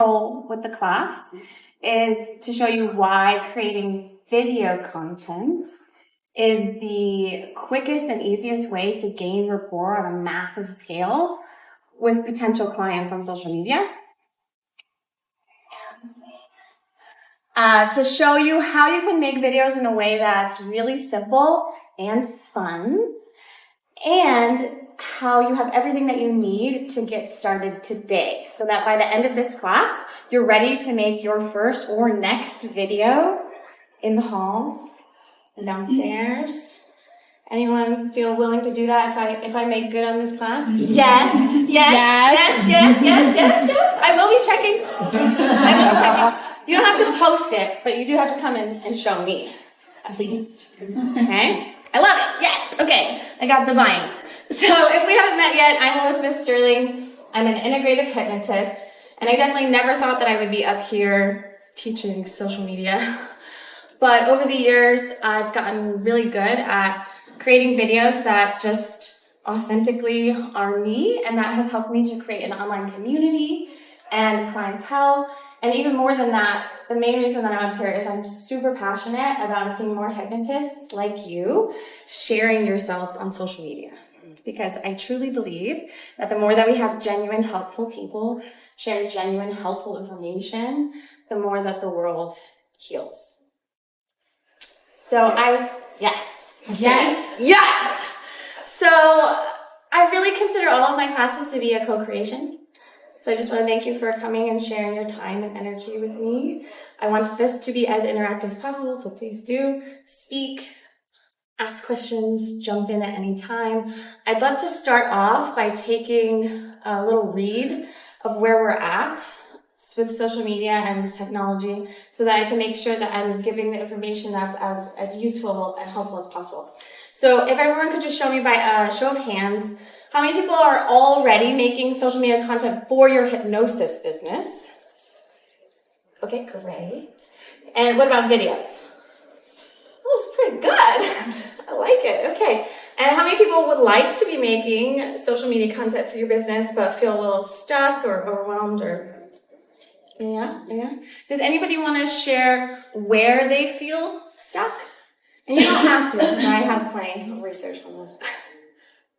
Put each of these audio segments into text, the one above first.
goal with the class is to show you why creating video content is the quickest and easiest way to gain rapport on a massive scale with potential clients on social media. To show you how you can make videos in a way that's really simple and fun, and how you have everything that you need to get started today, so that by the end of this class, you're ready to make your first or next video in the halls and downstairs. Anyone feel willing to do that if I make good on this class? Yes. I will be checking. You don't have to post it, but you do have to come in and show me, at least. Okay? I love it. Yes. Okay. I got the buy-in. So if we haven't met yet, I'm Elizabeth Sterling. I'm an integrative hypnotist, and I definitely never thought that I would be up here teaching social media. But over the years, I've gotten really good at creating videos that just authentically are me, and that has helped me to create an online community and clientele. And even more than that, the main reason that I'm up here is I'm super passionate about seeing more hypnotists like you sharing yourselves on social media. Because I truly believe that the more that we have genuine, helpful people sharing genuine, helpful information, the more that the world heals. So yes. So I really consider all of my classes to be a co-creation. So I just want to thank you for coming and sharing your time and energy with me. I want this to be as interactive as possible, so please do speak, ask questions, jump in at any time. I'd love to start off by taking a little read of where we're at with social media and technology, so that I can make sure that I'm giving the information that's as useful and helpful as possible. So if everyone could just show me by a show of hands, how many people are already making social media content for your hypnosis business? Okay, great. And what about videos? Oh, it's pretty good. I like it. Okay. And how many people would like to be making social media content for your business but feel a little stuck or overwhelmed or... Yeah. Does anybody want to share where they feel stuck? And you don't have to, because I have plenty of research on that.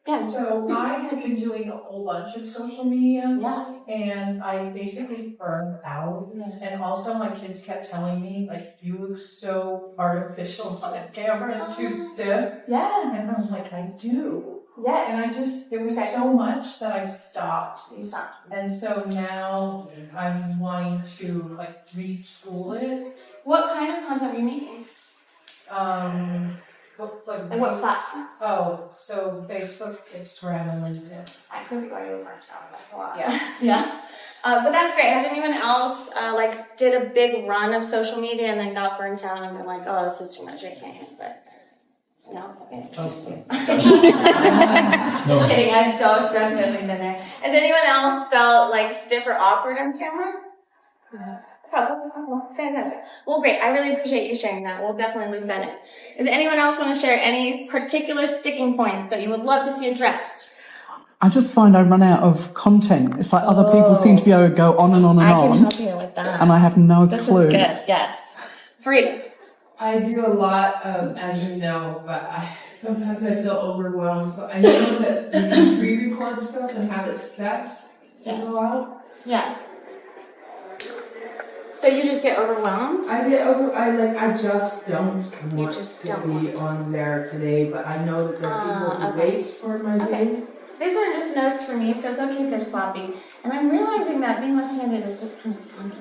Yeah. So I have been doing a whole bunch of social media, and I basically burned out. And also my kids kept telling me, like, you look so artificial on the camera and too stiff. Yeah. And I was like, I do. Yes. And there was so much that I stopped. You stopped. And so now I'm wanting to, like, retool it. What kind of content are you making? Like what platform? Oh, so Facebook, Instagram, and LinkedIn. I could be going to burnt out. That's a lot. Yeah. But that's great. Has anyone else did a big run of social media and then got burnt out and been like, oh, this is too much. I can't handle it. No? Okay. No. Kidding. I've definitely been there. Has anyone else felt like stiff or awkward on camera? Oh, fantastic. Well, great. I really appreciate you sharing that. We'll definitely loop that in. Does anyone else want to share any particular sticking points that you would love to see addressed? I just find I run out of content. It's like other people seem to be able to go on and on and on. I can help you with that. And I have no clue. This is good. Yes. Frida. I do a lot of, as you know, but sometimes I feel overwhelmed. So I know that you can pre-record stuff and have it set to go out. Yeah. So you just get overwhelmed? I just don't want to be on there today, but I know that there are people who wait for my days. These are just notes for me, so it's okay if they're sloppy. And I'm realizing that being left-handed is just kind of funky.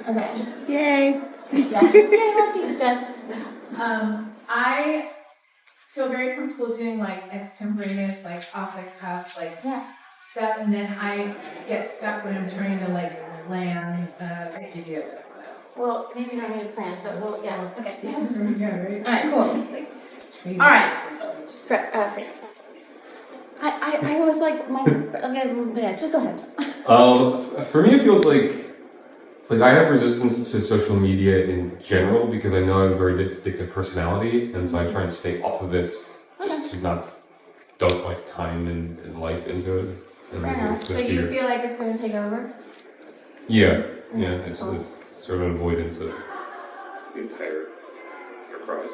Okay. Yay. Yeah. Yay, lefty stuff. I feel very comfortable doing like extemporaneous, like off the cuff, stuff, and then I get stuck when I'm trying to land a video. Well, maybe not need a plan, but okay. Yeah, right. All right, cool. All right. I was like, just go ahead. For me, it feels like I have resistance to social media in general because I know I have a very addictive personality, and so I try and stay off of it just to not dump my time and life into it. And Fair enough. the So you fear. feel like it's going to take over? Yeah, it's sort of an avoidance of the entire enterprise.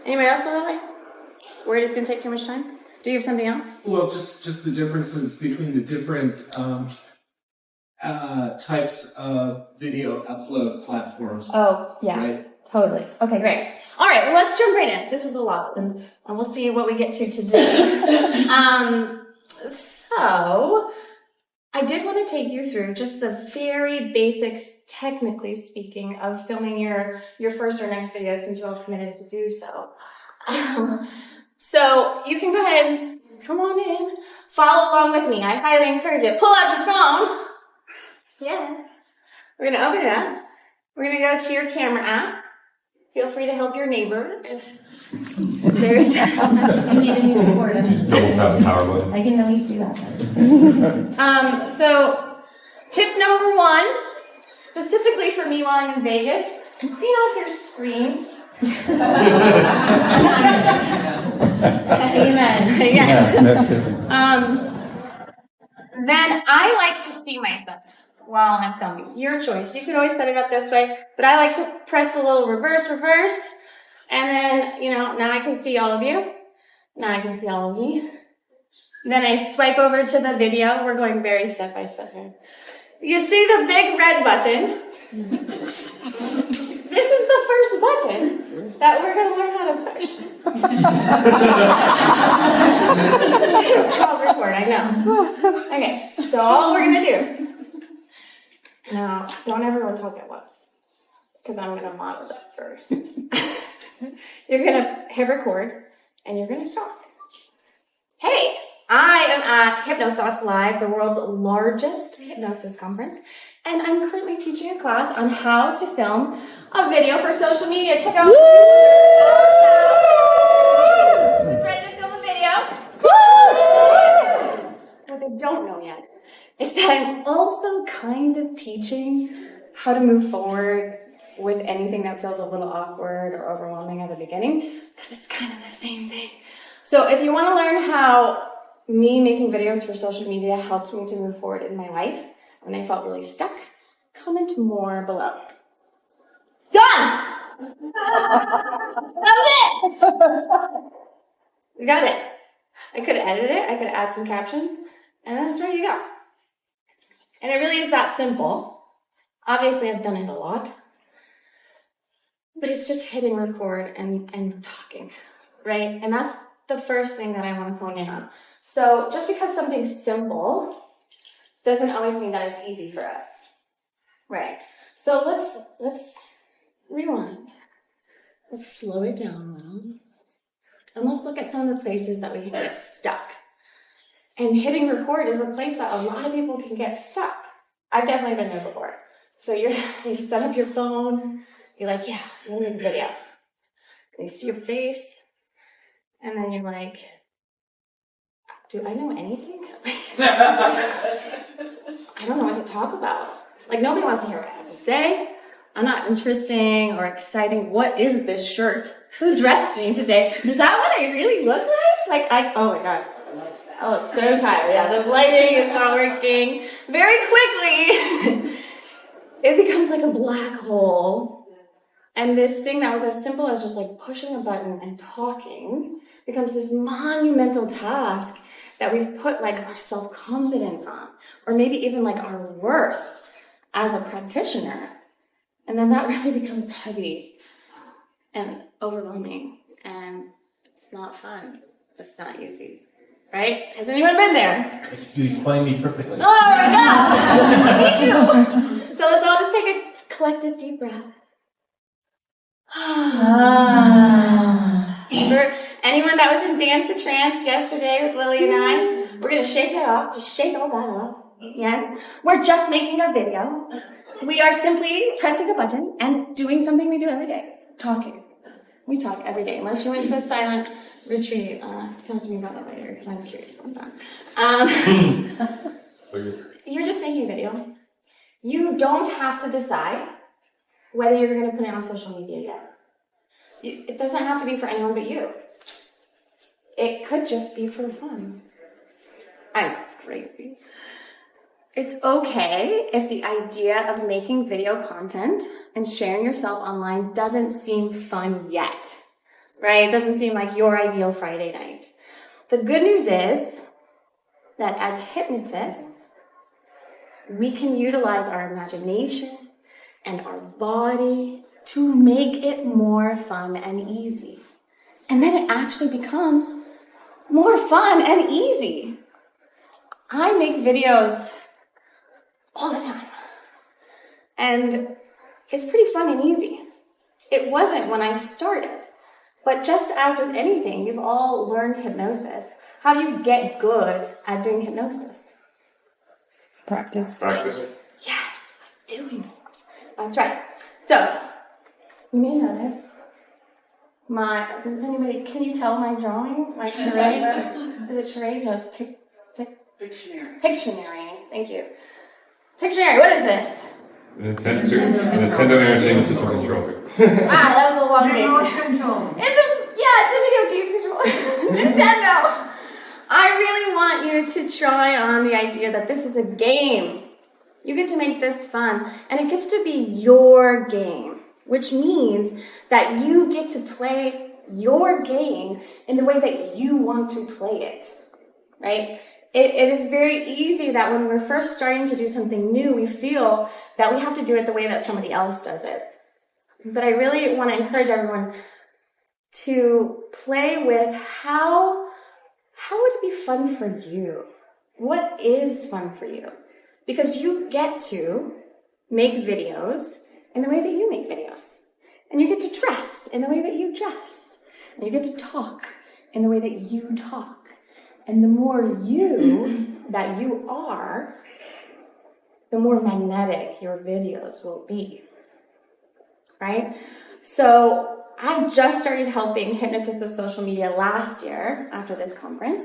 Anybody else feel that way? Worried it's going to take too much time? Do you have something else? Well, just the differences between the different types of video upload platforms. Oh, yeah. Right? Totally. Okay, great. All right, well, let's jump right in. This is a lot, and we'll see what we get to today. So, I did want to take you through just the very basics, technically speaking, of filming your first or next video, since you all committed to do so. So, you can go ahead and come on in, follow along with me. I highly encourage it. Pull out your phone. Yes. We're going to open it up. We're going to go to your camera app. Feel free to help your neighbor if there's you need any support. Double tap the power button. I can always do that. So, tip number 1, specifically for me while I'm in Vegas, clean off your screen. Amen. Yes. Then I like to see myself while I'm filming. Your choice. You can always set it up this way, but I like to press the little reverse, and then, now I can see all of you. Now I can see all of me. Then I swipe over to the video. We're going very step by step here. You see the big red button. This is the first button that we're going to learn how to push. It's called record, I know. Okay, so all we're going to do. Now, don't everyone talk at once, because I'm going to model that first. You're going to hit record, and you're going to talk. Hey, I am at HypnoThoughts Live, the world's largest hypnosis conference, and I'm currently teaching a class on how to film a video for social media. Check out. Who's ready to film a video? What they don't know yet is that I'm also kind of teaching how to move forward with anything that feels a little awkward or overwhelming at the beginning, because it's kind of the same thing. So if you want to learn how me making videos for social media helped me to move forward in my life when I felt really stuck, comment more below. Done! That was it! We got it. I could have edited it, I could have added some captions, and that's ready to go. And it really is that simple. Obviously, I've done it a lot. But it's just hitting record and talking, right? And that's the first thing that I want to hone in on. So just because something's simple doesn't always mean that it's easy for us, right? So let's rewind. Let's slow it down a little. And let's look at some of the places that we can get stuck. And hitting record is a place that a lot of people can get stuck. I've definitely been there before. So you set up your phone, you're like, yeah, I'm gonna make a video. And you see your face, and then you're like, do I know anything? I don't know what to talk about. Like, nobody wants to hear what I have to say. I'm not interesting or exciting. What is this shirt? Who dressed me today? Is that what I really look like? Oh my God. I look so tired. Yeah, this lighting is not working. Very quickly, it becomes like a black hole. And this thing that was as simple as just like pushing a button and talking becomes this monumental task that we've put like our self-confidence on, or maybe even like our worth as a practitioner. And then that really becomes heavy and overwhelming, and it's not fun. It's not easy, right? Has anyone been there? You explained me perfectly. Oh my God! Me too! So let's all just take a collective deep breath. For anyone that was in Dance to Trance yesterday with Lily and I, we're going to shake it off. Just shake all that off. Yeah. We're just making a video. We are simply pressing a button and doing something we do every day. Talking. We talk every day. Unless you went to a silent retreat. Talk to me about that later, because I'm curious about that. You're just making a video. You don't have to decide whether you're going to put it on social media yet. It doesn't have to be for anyone but you. It could just be for fun. I know, it's crazy. It's okay if the idea of making video content and sharing yourself online doesn't seem fun yet, right? It doesn't seem like your ideal Friday night. The good news is that as hypnotists, we can utilize our imagination and our body to make it more fun and easy. And then it actually becomes more fun and easy. I make videos all the time. And it's pretty fun and easy. It wasn't when I started. But just as with anything, you've all learned hypnosis. How do you get good at doing hypnosis? Practice. Yes, by doing it. That's right. So, you may notice can you tell my drawing? My charade? Is it charade? No, it's Pictionary. Pictionary, thank you. Pictionary, what is this? Nintendo Entertainment System controller. That was a long name. It's a video game controller. Nintendo. I really want you to try on the idea that this is a game. You get to make this fun, and it gets to be your game, which means that you get to play your game in the way that you want to play it, right? It is very easy that when we're first starting to do something new, we feel that we have to do it the way that somebody else does it. But I really want to encourage everyone to play with how would it be fun for you? What is fun for you? Because you get to make videos in the way that you make videos. And you get to dress in the way that you dress. And you get to talk in the way that you talk. And the more you that you are, the more magnetic your videos will be, right? So I just started helping hypnotists with social media last year after this conference.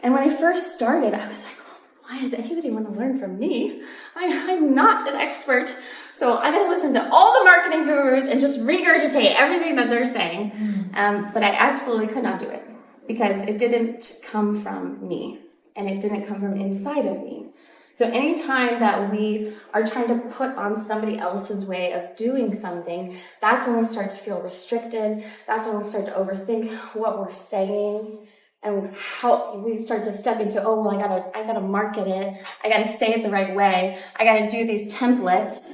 And when I first started, I was like, why does anybody want to learn from me? I'm not an expert. So I gotta listen to all the marketing gurus and just regurgitate everything that they're saying. But I absolutely could not do it because it didn't come from me and it didn't come from inside of me. So anytime that we are trying to put on somebody else's way of doing something, that's when we start to feel restricted. That's when we start to overthink what we're saying and how we start to step into, oh, well, I gotta market it. I gotta say it the right way. I gotta do these templates.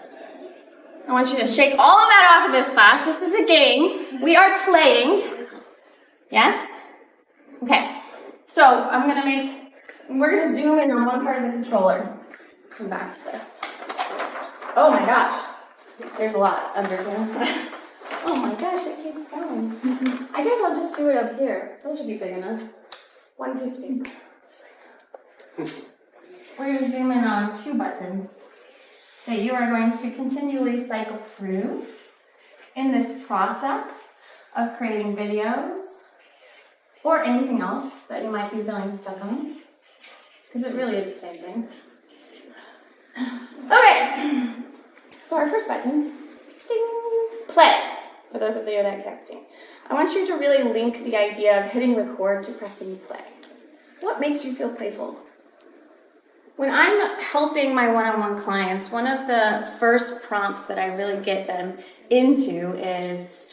I want you to shake all of that off of this class. This is a game. We are playing. Yes? Okay. So we're gonna zoom in on one part of the controller. Come back to this. Oh my gosh. There's a lot under here. Oh my gosh, it keeps going. I guess I'll just do it up here. Those should be big enough. One piece of paper. We're going to zoom in on two buttons that you are going to continually cycle through in this process of creating videos or anything else that you might be feeling stuck on. Because it really is the same thing. Okay. So our first button, ding, play. For those of you that can't see. I want you to really link the idea of hitting record to pressing play. What makes you feel playful? When I'm helping my one-on-one clients, one of the first prompts that I really get them into is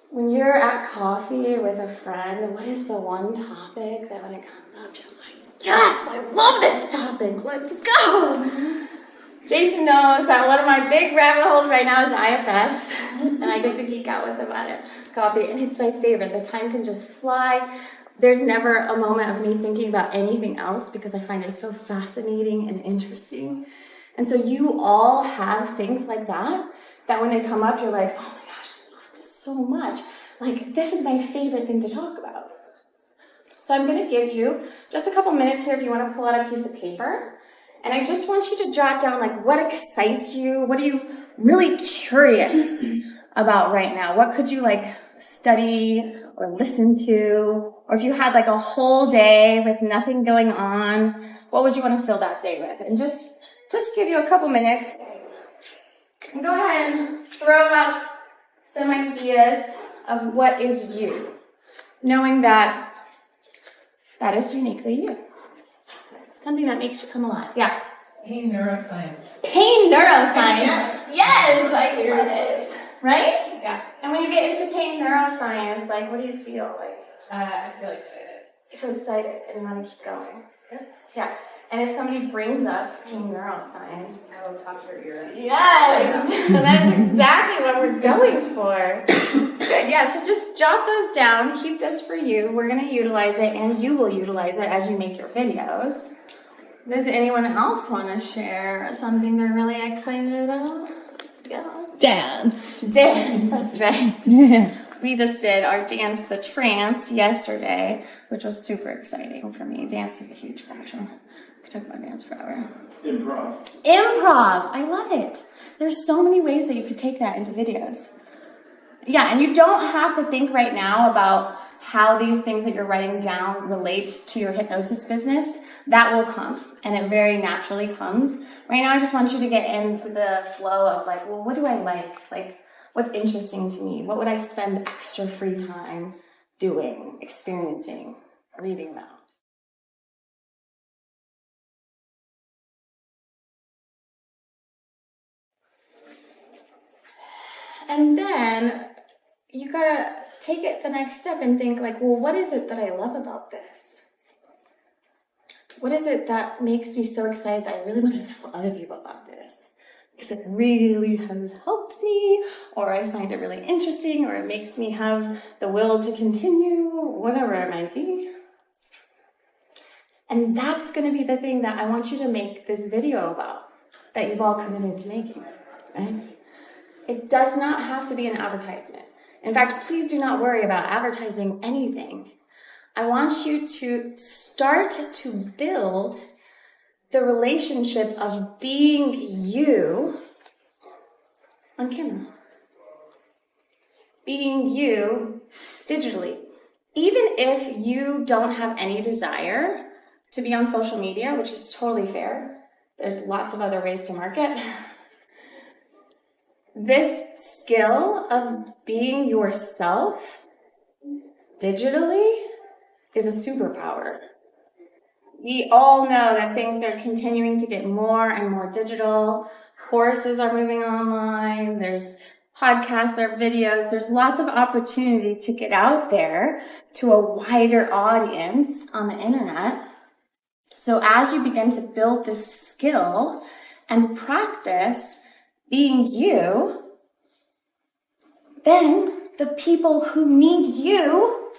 when you're at coffee with a friend, what is the one topic that when it comes up, you're like, yes, I love this topic, let's go! Jason knows that one of my big rabbit holes right now is IFS, and I get to geek out with him at coffee, and it's my favorite. The time can just fly. There's never a moment of me thinking about anything else because I find it so fascinating and interesting. And so you all have things like that when they come up, you're like, oh my gosh, I love this so much. Like, this is my favorite thing to talk about. So I'm going to give you just a couple minutes here if you want to pull out a piece of paper. And I just want you to jot down, like, what excites you? What are you really curious about right now? What could you, like, study or listen to? Or if you had, like, a whole day with nothing going on, what would you want to fill that day with? And just give you a couple minutes. And go ahead and throw out some ideas of what is you, knowing that that is uniquely you. Something that makes you come alive. Yeah. Hey, neuroscience. Pain neuroscience. Yes, I hear it. Right? Yeah. And when you get into pain neuroscience, like, what do you feel like? I feel excited. You feel excited and you want to keep going. Yeah. And if somebody brings up pain neuroscience, I will talk your ear. yes, that's exactly what we're going for. Good. Yeah. So just jot those down. Keep this for you. We're going to utilize it, and you will utilize it as you make your videos. Does anyone else want to share something they're really excited about? Yeah. Dance. Dance. That's right. Yeah. We just did our Dance the Trance yesterday, which was super exciting for me. Dance is a huge passion. I could talk about dance forever. Improv. Improv. I love it. There's so many ways that you could take that into videos. Yeah, and you don't have to think right now about how these things that you're writing down relate to your hypnosis business. That will come, and it very naturally comes. Right now, I just want you to get into the flow of like, well, what do I like? Like, what's interesting to me? What would I spend extra free time doing, experiencing, reading about? And then you gotta take it the next step and think like, well, what is it that I love about this? What is it that makes me so excited that I really want to tell other people about this? Because it really has helped me, or I find it really interesting, or it makes me have the will to continue, whatever it might be. And that's going to be the thing that I want you to make this video about, that you've all committed to making, right? It does not have to be an advertisement. In fact, please do not worry about advertising anything. I want you to start to build the relationship of being you on camera. Being you digitally. Even if you don't have any desire to be on social media, which is totally fair, there's lots of other ways to market. This skill of being yourself digitally is a superpower. We all know that things are continuing to get more and more digital. Courses are moving online. There's podcasts, there are videos. There's lots of opportunity to get out there to a wider audience on the internet. So as you begin to build this skill and practice being you, then the people who need you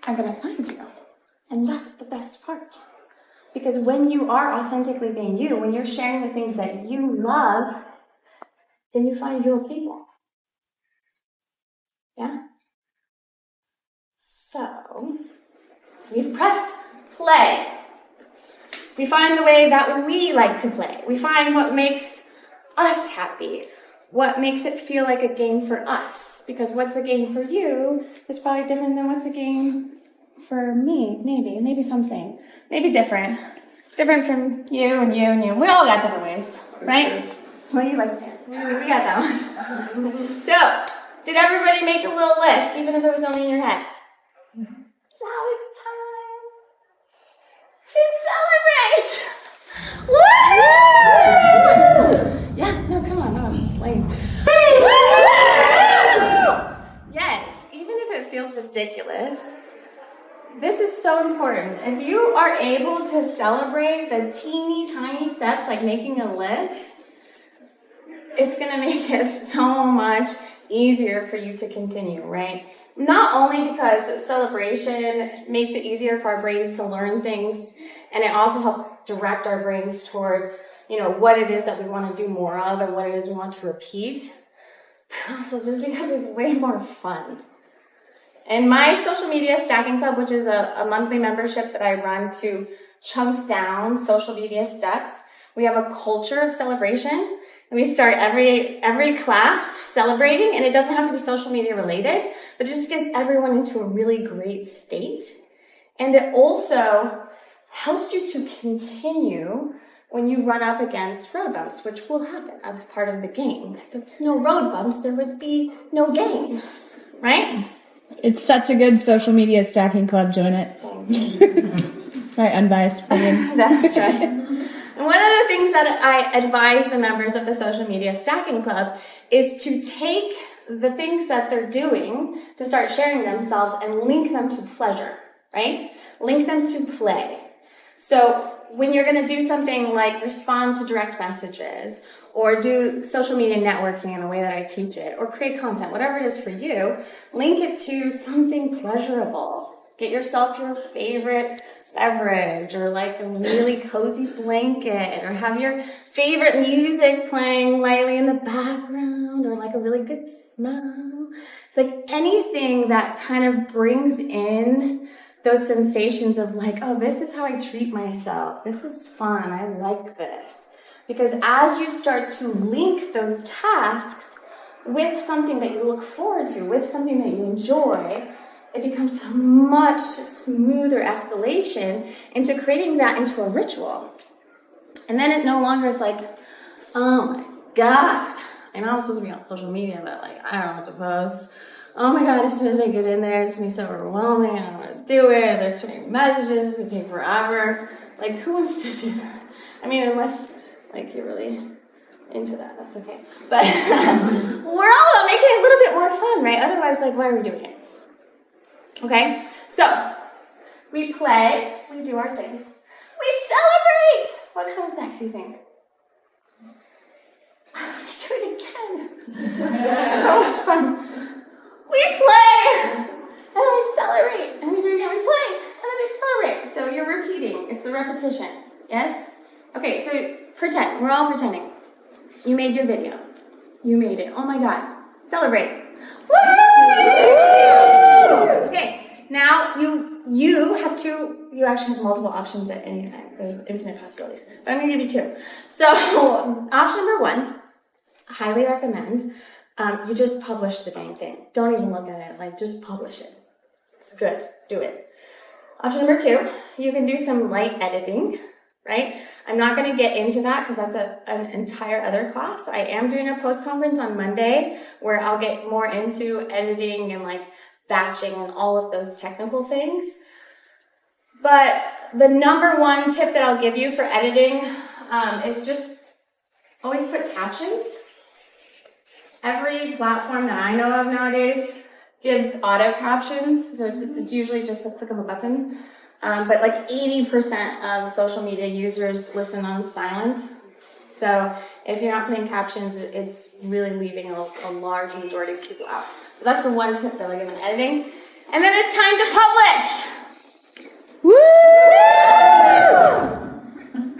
are going to find you. And that's the best part. Because when you are authentically being you, when you're sharing the things that you love, then you find your people. Yeah? So, we've pressed play. We find the way that we like to play. We find what makes us happy. What makes it feel like a game for us. Because what's a game for you is probably different than what's a game for me, maybe some saying. Maybe different. Different from you and you and you. We all got different ways, right? Well, you like to dance. We got that one. So, did everybody make a little list, even if it was only in your head? Now it's time to celebrate! Woo! Yeah, no, come on, no, lame. Yes, even if it feels ridiculous, this is so important. If you are able to celebrate the teeny tiny steps, like making a list, it's going to make it so much easier for you to continue, right? Not only because celebration makes it easier for our brains to learn things, and it also helps direct our brains towards, what it is that we want to do more of and what it is we want to repeat, but also just because it's way more fun. In my social media stacking club, which is a monthly membership that I run to chunk down social media steps, we have a culture of celebration. And we start every class celebrating, and it doesn't have to be social media related, but it just gets everyone into a really great state. And it also helps you to continue when you run up against road bumps, which will happen. That's part of the game. If there's no road bumps, there would be no game, right? It's such a good social media stacking club, join it. Right, unbiased opinion. That's right. And one of the things that I advise the members of the Social Media Stacking Club is to take the things that they're doing to start sharing themselves and link them to pleasure, right? Link them to play. So when you're going to do something like respond to direct messages or do social media networking in the way that I teach it or create content, whatever it is for you, link it to something pleasurable. Get yourself your favorite beverage or like a really cozy blanket or have your favorite music playing lightly in the background or like a really good smell. It's like anything that kind of brings in those sensations of like, oh, this is how I treat myself. This is fun. I like this. Because as you start to link those tasks with something that you look forward to, with something that you enjoy, it becomes a much smoother escalation into creating that into a ritual. And then it no longer is like, oh my God, I know I'm supposed to be on social media, but like, I don't know what to post. Oh my God, as soon as I get in there, it's gonna be so overwhelming. I don't want to do it. There's too many messages. It's gonna take forever. Like, who wants to do that? I mean, unless like you're really into that, that's okay. But we're all about making it a little bit more fun, right? Otherwise, like, why are we doing it? Okay, so we play, we do our thing, we celebrate. What comes next, you think? Let's do it again. So much fun. We play, and then we celebrate, and we do it again. We play, and then we celebrate. So you're repeating. It's the repetition. Yes? Okay, so pretend. We're all pretending. You made your video. You made it. Oh my God. Celebrate. Woo! Okay, now you actually have multiple options at any time. There's infinite possibilities. But I'm going to give you 2. So option number 1, highly recommend, you just publish the dang thing. Don't even look at it. Like, just publish it. It's good. Do it. Option number 2, you can do some light editing, right? I'm not going to get into that because that's an entire other class. I am doing a post-conference on Monday where I'll get more into editing and like batching and all of those technical things. But the number 1 tip that I'll give you for editing is just always put captions. Every platform that I know of nowadays gives auto captions, so it's usually just a click of a button. But like 80% of social media users listen on silent. So if you're not putting captions, it's really leaving a large majority of people out. So that's the 1 tip that I give in editing. And then it's time to publish. Woo!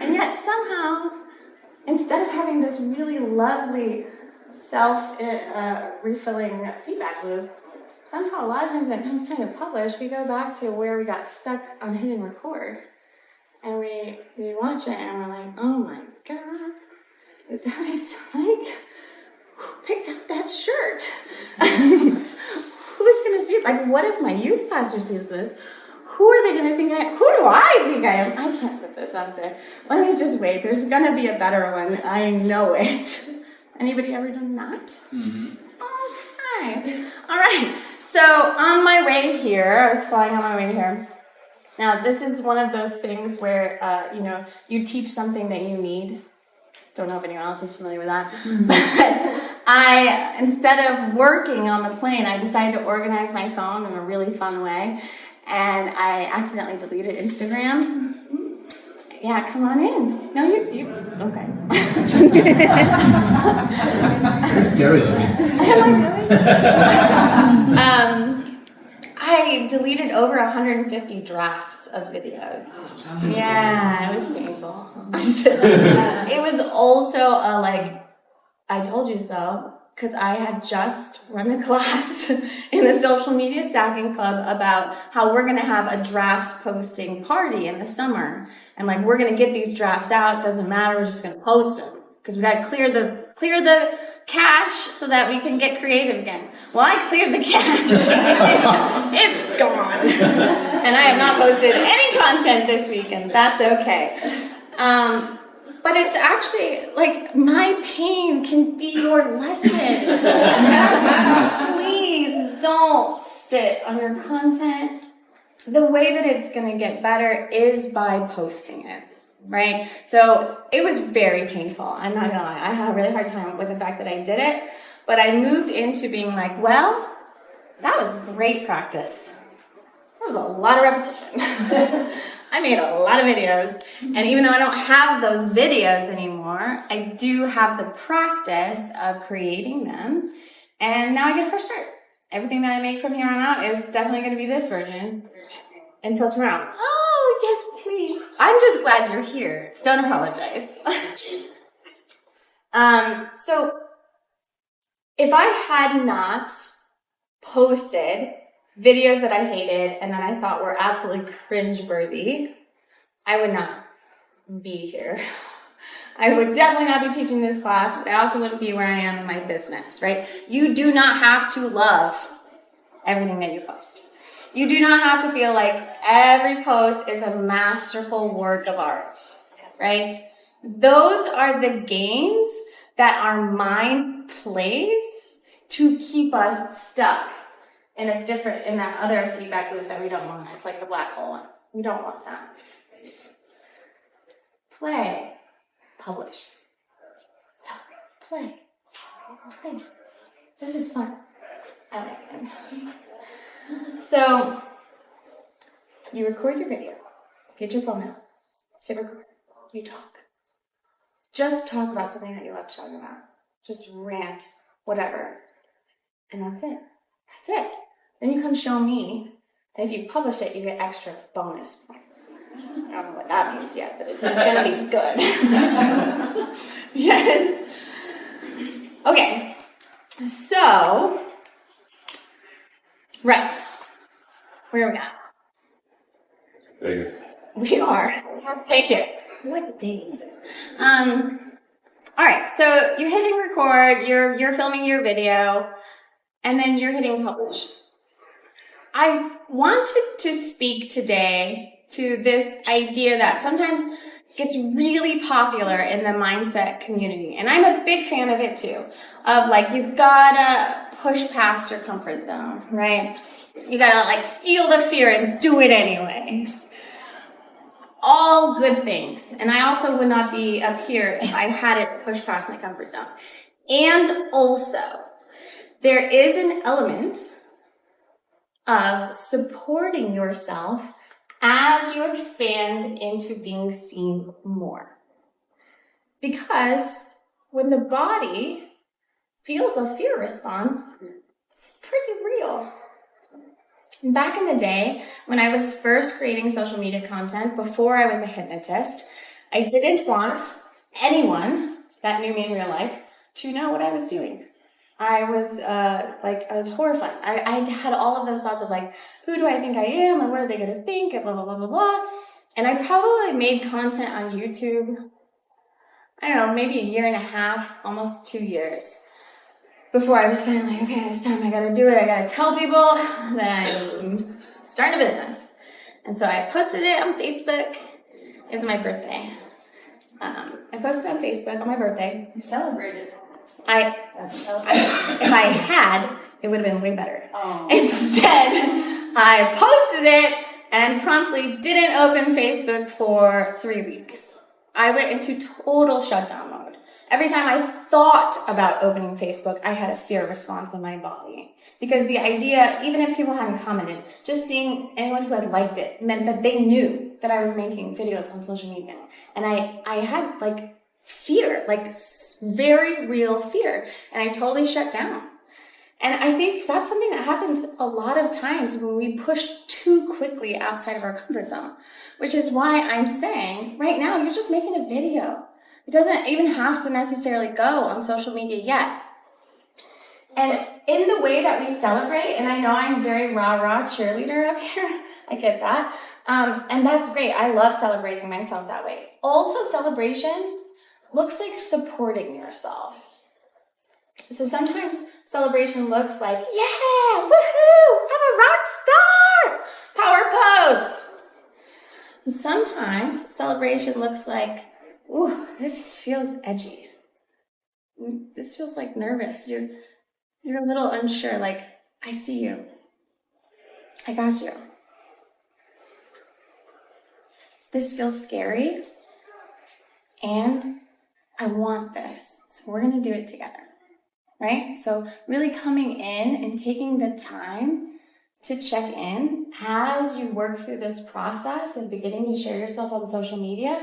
And yet somehow, instead of having this really lovely self-refilling feedback loop, somehow a lot of times when it comes time to publish, we go back to where we got stuck on hitting record. And we watch it and we're like, oh my God, is that what I sound like? Who picked up that shirt? Who's going to see it? Like, what if my youth pastor sees this? Who are they going to think who do I think I am? I can't put this out there. Let me just wait. There's going to be a better one. I know it. Anybody ever done that? Mm-hmm. Okay. All right. So on my way here, I was flying on my way here. Now, this is one of those things where, you teach something that you need. Don't know if anyone else is familiar with that. But instead of working on the plane, I decided to organize my phone in a really fun way. And I accidentally deleted Instagram. Yeah, come on in. No, you okay. It's scary looking. I deleted over 150 drafts of videos. Yeah, it was painful. It was also a I told you so, because I had just run a class in the Social Media Stacking Club about how we're going to have a drafts posting party in the summer. And we're going to get these drafts out. It doesn't matter. We're just going to post them because we got to clear the cache so that we can get creative again. Well, I cleared the cache. It's gone. And I have not posted any content this week, and that's okay. But it's actually, my pain can be your lesson. Please don't sit on your content. the way that it's going to get better is by posting it, right? So it was very painful. I'm not going to lie. I had a really hard time with the fact that I did it, but I moved into being like, well, that was great practice. That was a lot of repetition. I made a lot of videos, and even though I don't have those videos anymore, I do have the practice of creating them, and now I get a fresh start. Everything that I make from here on out is definitely going to be this version until tomorrow. Oh, yes, please. I'm just glad you're here. Don't apologize. So if I had not posted videos that I hated and that I thought were absolutely cringeworthy, I would not be here. I would definitely not be teaching this class, but I also wouldn't be where I am in my business, right? You do not have to love everything that you post. You do not have to feel like every post is a masterful work of art, right? Those are the games that our mind plays to keep us stuck in that other feedback loop that we don't want. It's like the black hole one. We don't want that. Play. Publish. Play. Play. This is fun. I like it. So, you record your video. Get your phone out. Hit record. You talk. Just talk about something that you love to talk about. Just rant. Whatever. And that's it. That's it. Then you come show me, and if you publish it, you get extra bonus points. I don't know what that means yet, but it's gonna be good. Yes. Okay. So, right. Where are we at? Vegas. We are. Thank you. What days? All right. So you're hitting record. You're filming your video, and then you're hitting publish. I wanted to speak today to this idea that sometimes gets really popular in the mindset community. And I'm a big fan of it too. Of like, you've gotta push past your comfort zone, right? You gotta like feel the fear and do it anyways. All good things. And I also would not be up here if I hadn't pushed past my comfort zone. And also, there is an element of supporting yourself as you expand into being seen more. Because when the body feels a fear response, it's pretty real. Back in the day, when I was first creating social media content, before I was a hypnotist, I didn't want anyone that knew me in real life to know what I was doing. I was horrified. I had all of those thoughts of like, who do I think I am, and what are they going to think, and blah, blah, blah, blah, blah. And I probably made content on YouTube, I don't know, maybe a year and a half, almost 2 years, before I was finally like, okay, this time I got to do it. I got to tell people that I'm starting a business. And so I posted it on Facebook. It was my birthday. I posted on Facebook on my birthday. You celebrated. If I had, it would have been way better. Oh. Instead, I posted it and promptly didn't open Facebook for 3 weeks. I went into total shutdown mode. Every time I thought about opening Facebook, I had a fear response in my body. Because the idea, even if people hadn't commented, just seeing anyone who had liked it meant that they knew that I was making videos on social media. And I had like fear, like very real fear. And I totally shut down. And I think that's something that happens a lot of times when we push too quickly outside of our comfort zone. Which is why I'm saying, right now, you're just making a video. It doesn't even have to necessarily go on social media yet. And in the way that we celebrate, and I know I'm very rah-rah cheerleader up here, I get that. And that's great. I love celebrating myself that way. Also, celebration looks like supporting yourself. So sometimes celebration looks like, yeah, woohoo, I'm a rock star, power pose. And sometimes celebration looks like, ooh, this feels edgy. This feels like nervous. You're a little unsure, like, I see you. I got you. this feels scary, and I want this. So we're going to do it together, right? So really coming in and taking the time to check in as you work through this process and beginning to share yourself on social media.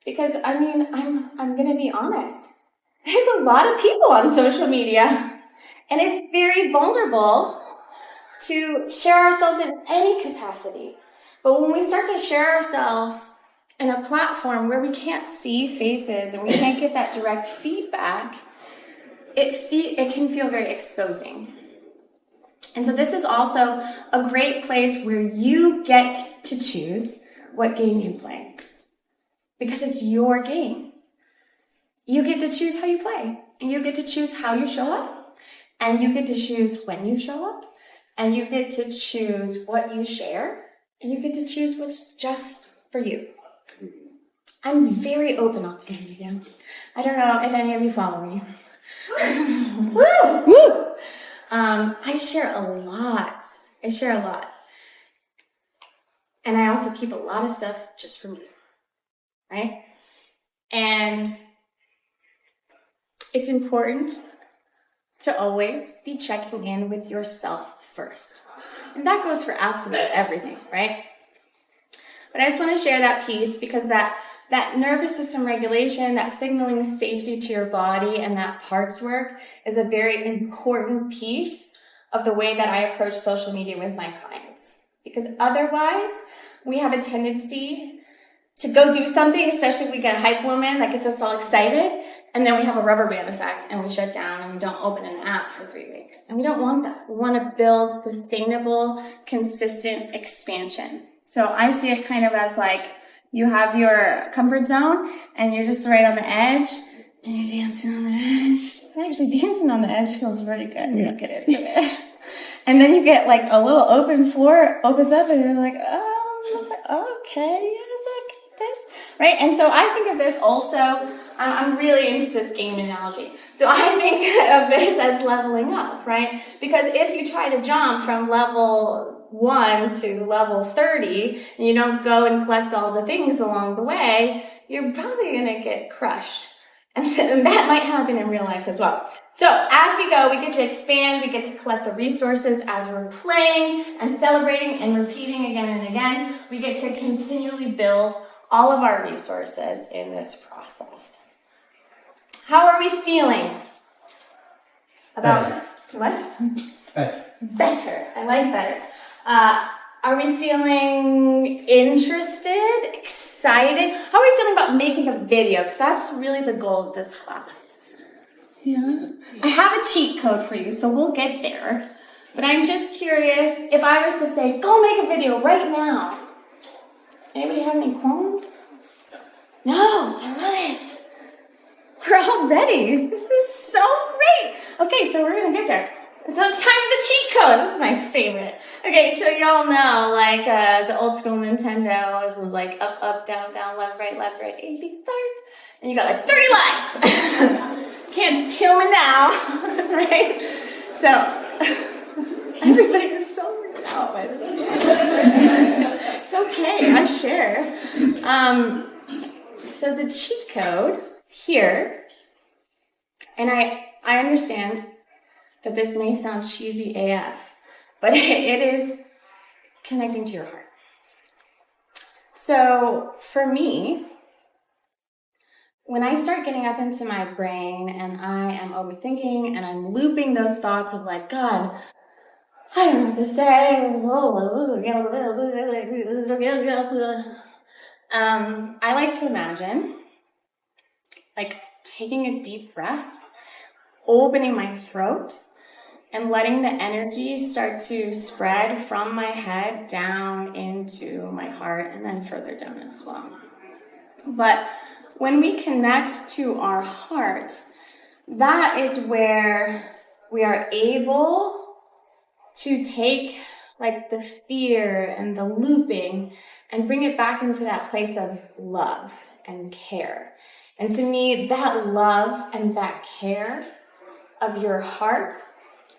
Because, I mean, I'm going to be honest. There's a lot of people on social media, and it's very vulnerable to share ourselves in any capacity. But when we start to share ourselves in a platform where we can't see faces and we can't get that direct feedback, it can feel very exposing. And so this is also a great place where you get to choose what game you play. Because it's your game. You get to choose how you play. And you get to choose how you show up. And you get to choose when you show up. And you get to choose what you share. And you get to choose what's just for you. I'm very open on social media. I don't know if any of you follow me. Woo! Woo! I share a lot. And I also keep a lot of stuff just for me. Right? And it's important to always be checking in with yourself first. And that goes for absolutely everything, right? But I just want to share that piece because that nervous system regulation, that signaling safety to your body and that parts work is a very important piece of the way that I approach social media with my clients. Because otherwise, we have a tendency to go do something, especially if we get a hype woman that gets us all excited, and then we have a rubber band effect and we shut down and we don't open an app for 3 weeks. And we don't want that. We want to build sustainable, consistent expansion. So I see it kind of as like you have your comfort zone and you're just right on the edge and you're dancing on the edge. Actually, dancing on the edge feels pretty good. Yeah. Look at it. And then you get like a little open floor, opens up and you're like, oh, okay, yes, I get this. Right? And so I think of this also, I'm really into this game analogy. So I think of this as leveling up, right? Because if you try to jump from level 1 to level 30, and you don't go and collect all the things along the way, you're probably going to get crushed. And that might happen in real life as well. So as we go, we get to expand, we get to collect the resources as we're playing and celebrating and repeating again and again. We get to continually build all of our resources in this process. How are we feeling about what? Better. I like better. Are we feeling interested, excited? How are we feeling about making a video? Because that's really the goal of this class. Yeah. I have a cheat code for you, so we'll get there. But I'm just curious, if I was to say, go make a video right now. Anybody have any qualms? No, I love it. We're all ready. This is so great. Okay, so we're going to get there. So it's time for the cheat code. This is my favorite. Okay, so y'all know, like, the old school Nintendo was like up, up, down, down, left, right, A, B, start. And you got like 30 lives. Can't kill me now, right? So, everybody is so weirded out by this. It's okay, I share. So the cheat code here, and I understand that this may sound cheesy AF, but it is connecting to your heart. So for me, when I start getting up into my brain and I am overthinking and I'm looping those thoughts of like, God, I don't know what to say. I like to imagine like taking a deep breath, opening my throat, and letting the energy start to spread from my head down into my heart and then further down as well. But when we connect to our heart, that is where we are able to take like the fear and the looping and bring it back into that place of love and care. And to me, that love and that care of your heart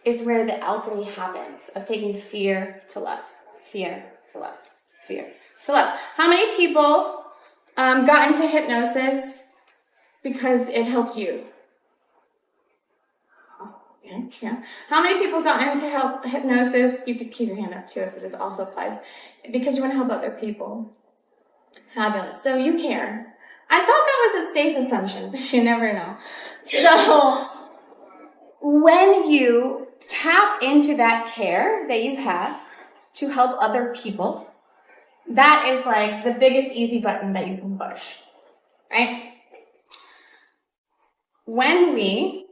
is where the alchemy happens, of taking fear to love, fear to love, fear to love. How many people got into hypnosis because it helped you? Yeah. How many people got into hypnosis? You could keep your hand up too if this also applies. Because you want to help other people. Fabulous. So you care. I thought that was a safe assumption, but you never know. So when you tap into that care that you have to help other people, that is like the biggest easy button that you can push, right? When we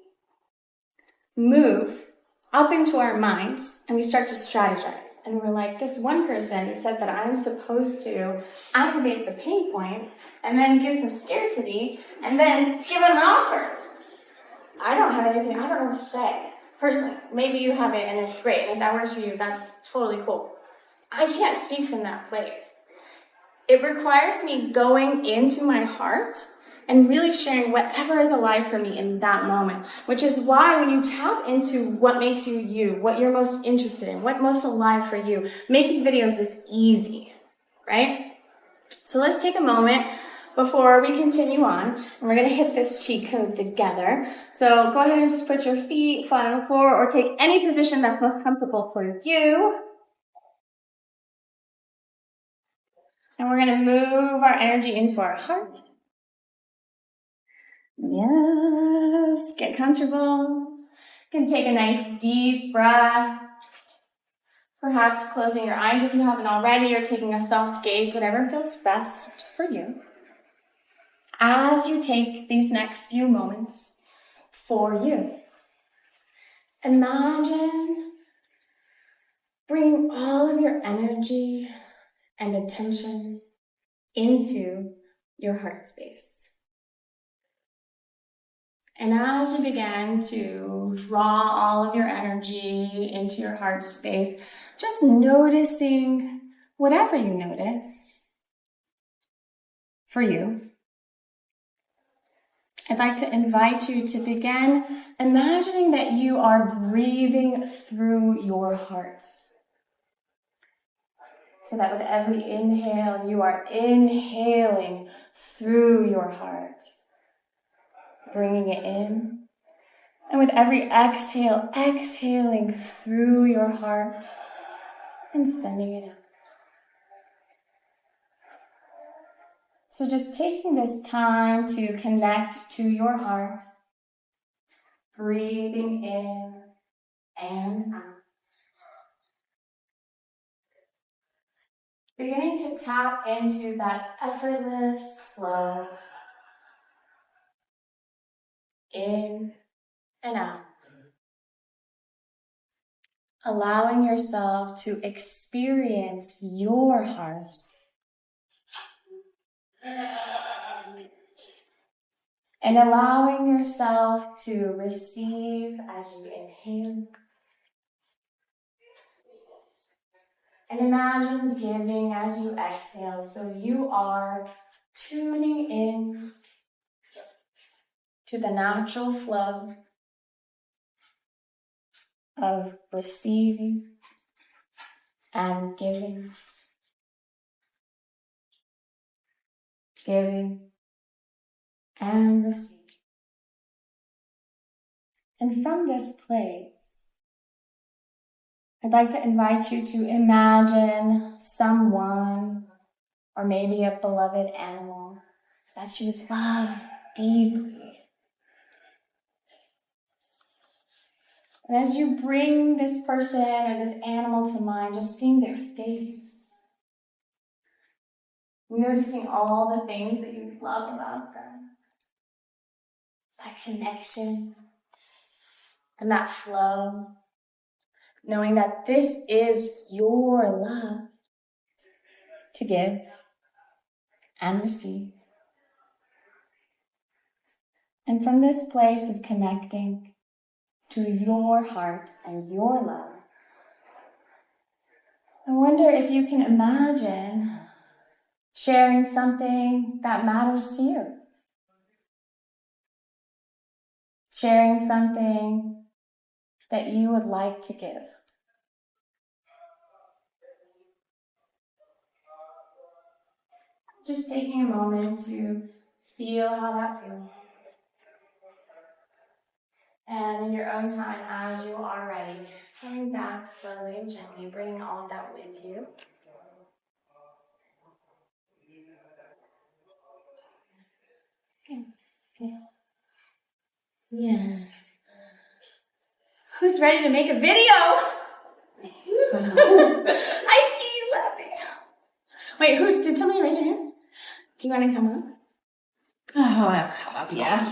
move up into our minds and we start to strategize, and we're like, this one person said that I'm supposed to activate the pain points and then give some scarcity and then give them an offer. I don't have anything, I don't know what to say. Personally, maybe you have it and it's great, and if that works for you, that's totally cool. I can't speak from that place. It requires me going into my heart and really sharing whatever is alive for me in that moment, which is why when you tap into what makes you you, what you're most interested in, what most alive for you, making videos is easy, right? So let's take a moment before we continue on, and we're going to hit this cheat code together. So go ahead and just put your feet flat on the floor or take any position that's most comfortable for you. And we're going to move our energy into our heart. Yes, get comfortable. You can take a nice deep breath. Perhaps closing your eyes if you haven't already, or taking a soft gaze, whatever feels best for you. As you take these next few moments for you, imagine bringing all of your energy and attention into your heart space. And as you begin to draw all of your energy into your heart space, just noticing whatever you notice for you, I'd like to invite you to begin imagining that you are breathing through your heart. So that with every inhale, you are inhaling through your heart, bringing it in. And with every exhale, exhaling through your heart and sending it out. So just taking this time to connect to your heart, breathing in and out. Beginning to tap into that effortless flow in and out. Allowing yourself to experience your heart and allowing yourself to receive as you inhale. And imagine giving as you exhale, so you are tuning in to the natural flow of receiving and giving, giving and receiving. And from this place, I'd like to invite you to imagine someone, or maybe a beloved animal that you love deeply. And as you bring this person or this animal to mind, just seeing their face, noticing all the things that you love about them, that connection and that flow, knowing that this is your love to give and receive. And from this place of connecting to your heart and your love, I wonder if you can imagine sharing something that matters to you. Sharing something that you would like to give. just taking a moment to feel how that feels. And in your own time, as you are ready, coming back slowly and gently, bringing all of that with you. Okay. Yeah. Who's ready to make a video? I see you laughing. Wait, who did somebody raise your hand? Do you want to come up? Oh, I'll come up, yeah.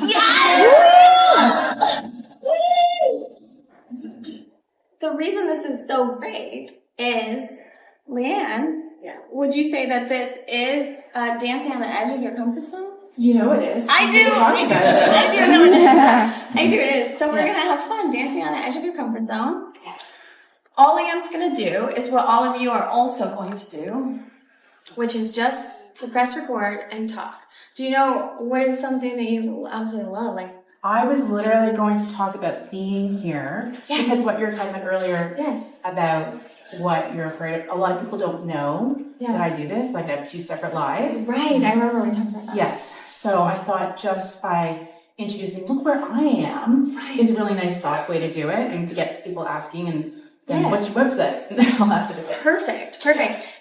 The reason this is so great is, Leanne, would you say that this is dancing on the edge of your comfort zone? You know it is. I do. We've been talking about this. I do know it is. I do it is. So we're gonna have fun dancing on the edge of your comfort zone. All Leanne's gonna do is what all of you are also going to do, which is just to press record and talk. Do you know what is something that you absolutely love? Like, I was literally going to talk about being here because what you were talking about earlier about what you're afraid of. A lot of people don't know that I do this, like I have 2 separate lives. Right, I remember we talked about that. Yes, so I thought just by introducing, look where I am, is a really nice, soft way to do it and to get people asking and then which website? I'll have to do it. Perfect.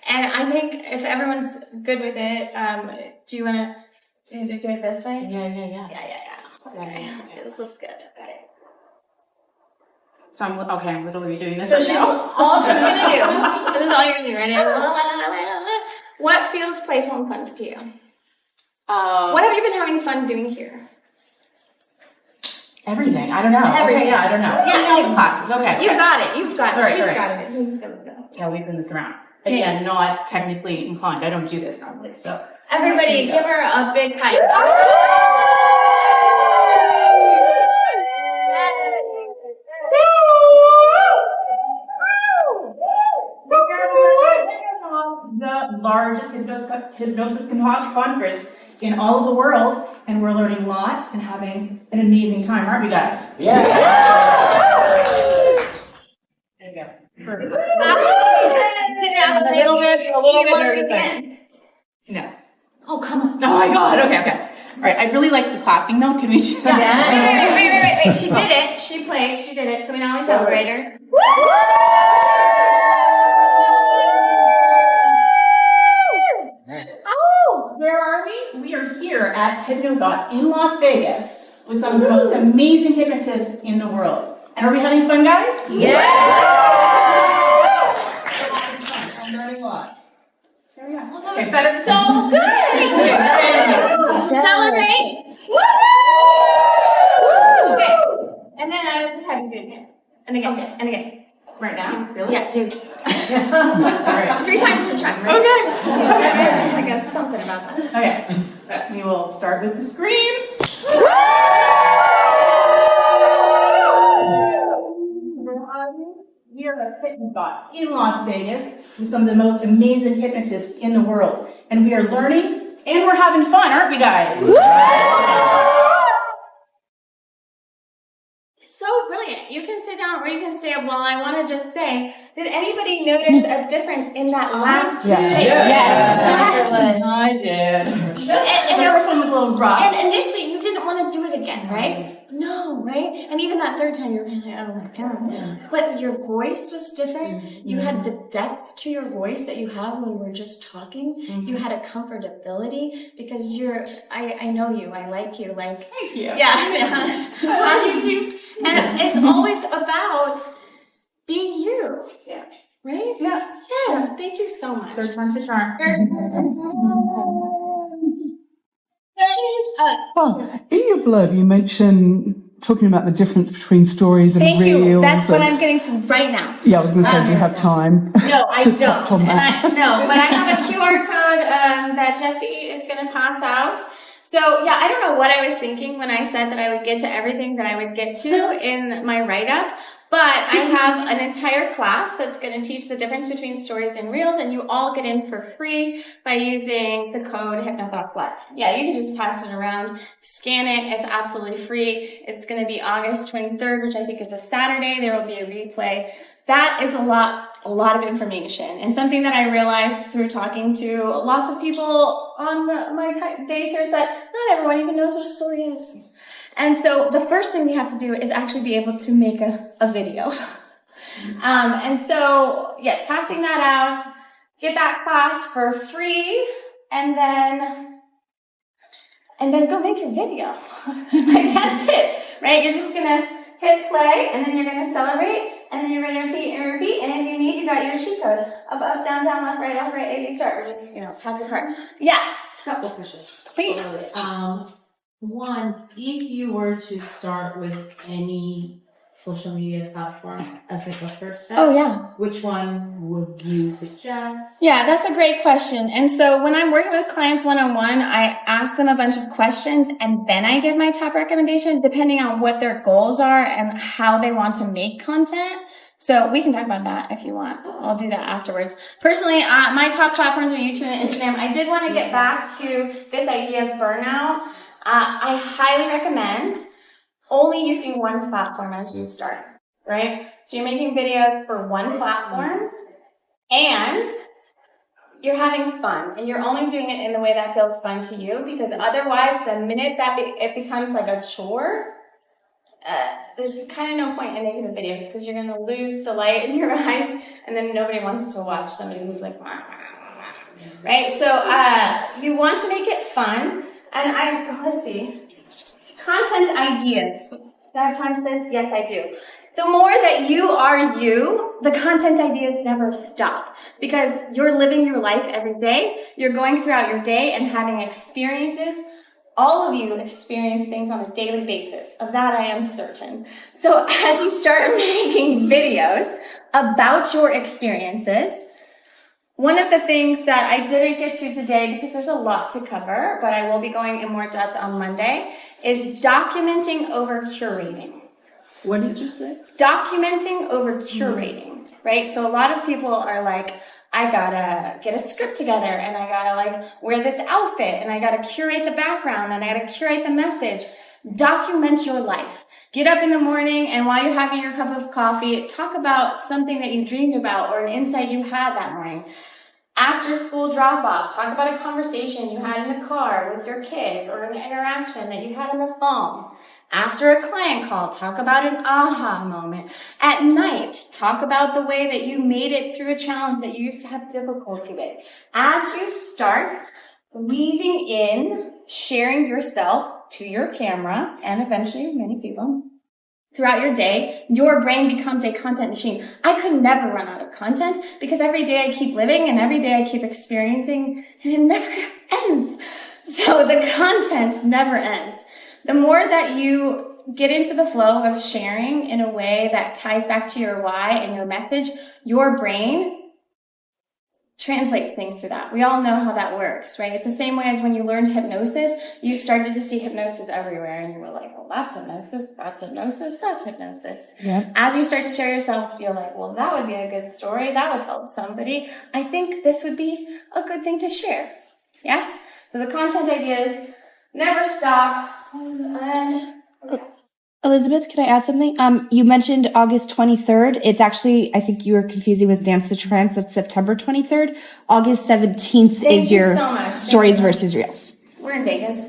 And I think if everyone's good with it, do you want to do it this way? Yeah. Okay, this looks good. Okay. So I'm literally doing this. So she's all she's gonna do. This is all you're gonna do, right? What feels playful and fun to you? What have you been having fun doing here? Everything. I don't know. Everything. Okay, yeah, I don't know. Yeah, all the classes. Okay. You've got it. You've got it. All right, She's all right. got it. She's gonna go. Yeah, we bring this around. Again, not technically inclined. I don't do this normally. So Everybody, give her a big hype. The largest hypnosis conference in all of the world, and we're learning lots and having an amazing time, aren't we, guys? Yeah. There you go. Perfect. A little bit nervous. No. Oh, come on. Oh my God. Okay. All right. I really like the clapping though. Can we do that? Wait. She did it. She played. She did it. So we now celebrate her. Oh, where are we? We are here at HypnoDot in Las Vegas with some of the most amazing hypnotists in the world. And are we having fun, guys? Yeah! I'm learning a lot. There we go. Well, that was so good. Celebrate. Woo! Okay. And then I was just having good again. And again. And again. Right now? Really? Yeah, dude. All right. 3 times per check, right? Okay. I guess something about that. Okay. We will start with the screams. We are at HypnoDots in Las Vegas with some of the most amazing hypnotists in the world. And we are learning and we're having fun, aren't we, guys? So brilliant. You can sit down or you can stay up. Well, I want to just say, did anybody notice a difference in that last Yes. Yes. I did. And The first one was a little rough. And initially, you didn't want to do it again, right? No, right? And even that third time, you were like, oh my God. But your voice was different. You had the depth to your voice that you have when we're just talking. You had a comfortability because I know you. I like you. Like, Thank you. yeah. And it's always about being you. Yeah. Right? Yeah. Yes. Thank you so much. Third time's a charm. In your blurb, you mentioned talking about the difference between stories and Thank reels. you. That's what and- I'm getting to right now. Yeah, I was going to say, do you have time? No, I to don't. touch on that? No, but I have a QR code that Jessie is going to pass out. So, yeah, I don't know what I was thinking when I said that I would get to everything that I would get to in my write-up, but I have an entire class that's going to teach the difference between stories and reels, and you all get in for free by using the code HypnoThoughtFly. Yeah, you can just pass it around, scan it. It's absolutely free. It's going to be August 23rd, which I think is a Saturday. There will be a replay. That is a lot a lot of information. And something that I realized through talking to lots of people on my days here is that not everyone even knows what a story is. And so the first thing we have to do is actually be able to make a video. And so, yes, passing that out, get that class for free, and then go make your video. Like, that's it, right? You're just gonna hit play, and then you're gonna celebrate, and then you're gonna repeat and repeat, and if you need, you got your cheat code. Up, down, left, right, A, B, start. Or just, tap your heart. Yes. Couple questions. Please. One, if you were to start with any social media platform as like a first step, Oh, yeah. which one would you suggest? Yeah, that's a great question. And so when I'm working with clients one-on-one, I ask them a bunch of questions and then I give my top recommendation depending on what their goals are and how they want to make content. So we can talk about that if you want. I'll do that afterwards. Personally, my top platforms are YouTube and Instagram. I did want to get back to this idea of burnout. I highly recommend only using one platform as you start, right? So you're making videos for one platform and you're having fun and you're only doing it in the way that feels fun to you, because otherwise the minute that it becomes like a chore, there's kind of no point in making the videos because you're going to lose the light in your eyes and then nobody wants to watch somebody who's like, right? So you want to make it fun. And let's see. Content ideas. Do I have time for this? Yes, I do. The more that you are you, the content ideas never stop because you're living your life every day. You're going throughout your day and having experiences. All of you experience things on a daily basis. Of that, I am certain. So as you start making videos about your experiences, one of the things that I didn't get to today, because there's a lot to cover, but I will be going in more depth on Monday, is documenting over curating. What did you say? Documenting over curating, right? So a lot of people are like, I gotta get a script together and I gotta wear this outfit and I gotta curate the background and I gotta curate the message. Document your life. Get up in the morning and while you're having your cup of coffee, talk about something that you dreamed about or an insight you had that morning. After school drop off, talk about a conversation you had in the car with your kids or an interaction that you had on the phone. After a client call, talk about an aha moment. At night, talk about the way that you made it through a challenge that you used to have difficulty with. As you start weaving in, sharing yourself to your camera and eventually many people throughout your day, your brain becomes a content machine. I could never run out of content because every day I keep living and every day I keep experiencing and it never ends. So the content never ends. The more that you get into the flow of sharing in a way that ties back to your why and your message, your brain translates things through that. We all know how that works, right? It's the same way as when you learned hypnosis, you started to see hypnosis everywhere and you were like, well, that's hypnosis, that's hypnosis, that's hypnosis. Yeah. As you start to share yourself, you're like, well, that would be a good story. That would help somebody. I think this would be a good thing to share. Yes? So the content ideas never stop. Elizabeth, can I add something? You mentioned August 23rd. It's actually, I think you were confusing with Dance the Trance. That's September 23rd. August 17th is your so much. Stories versus Reels. We're in Vegas.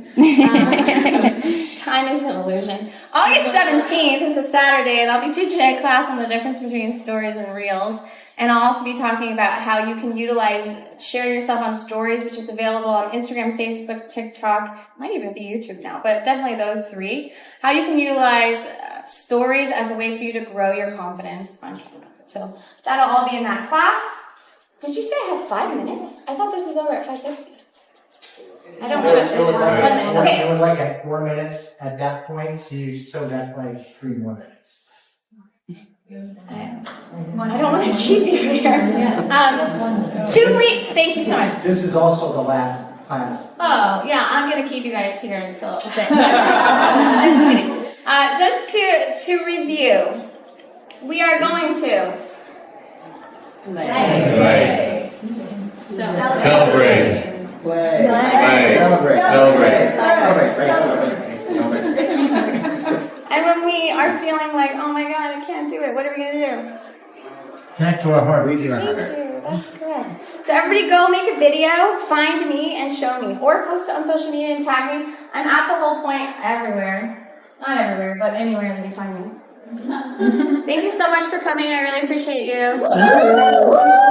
Time is an illusion. August 17th is a Saturday, and I'll be teaching a class on the difference between stories and reels. And I'll also be talking about how you can utilize sharing yourself on stories, which is available on Instagram, Facebook, TikTok, might even be YouTube now, but definitely those three. How you can utilize stories as a way for you to grow your confidence. So that'll all be in that class. Did you say I have 5 minutes? I thought this was over at 5:50. I don't know. Okay. It was like at 4 minutes at that point, so that's like 3 more minutes. I don't want to keep you here. 2 weeks. Thank you so much. This is also the last class. Oh, yeah, I'm going to keep you guys here until 6. Just kidding. Just to review, we are going to Play. Celebrate. Play. Celebrate. And when we are feeling like, oh my God, I can't do it, what are we going to do? Connect to our heart. Thank you. That's correct. So everybody go make a video, find me, and show me. Or post it on social media and tag me. I'm at the whole point everywhere. Not everywhere, but anywhere that you find me. Thank you so much for coming. I really appreciate you.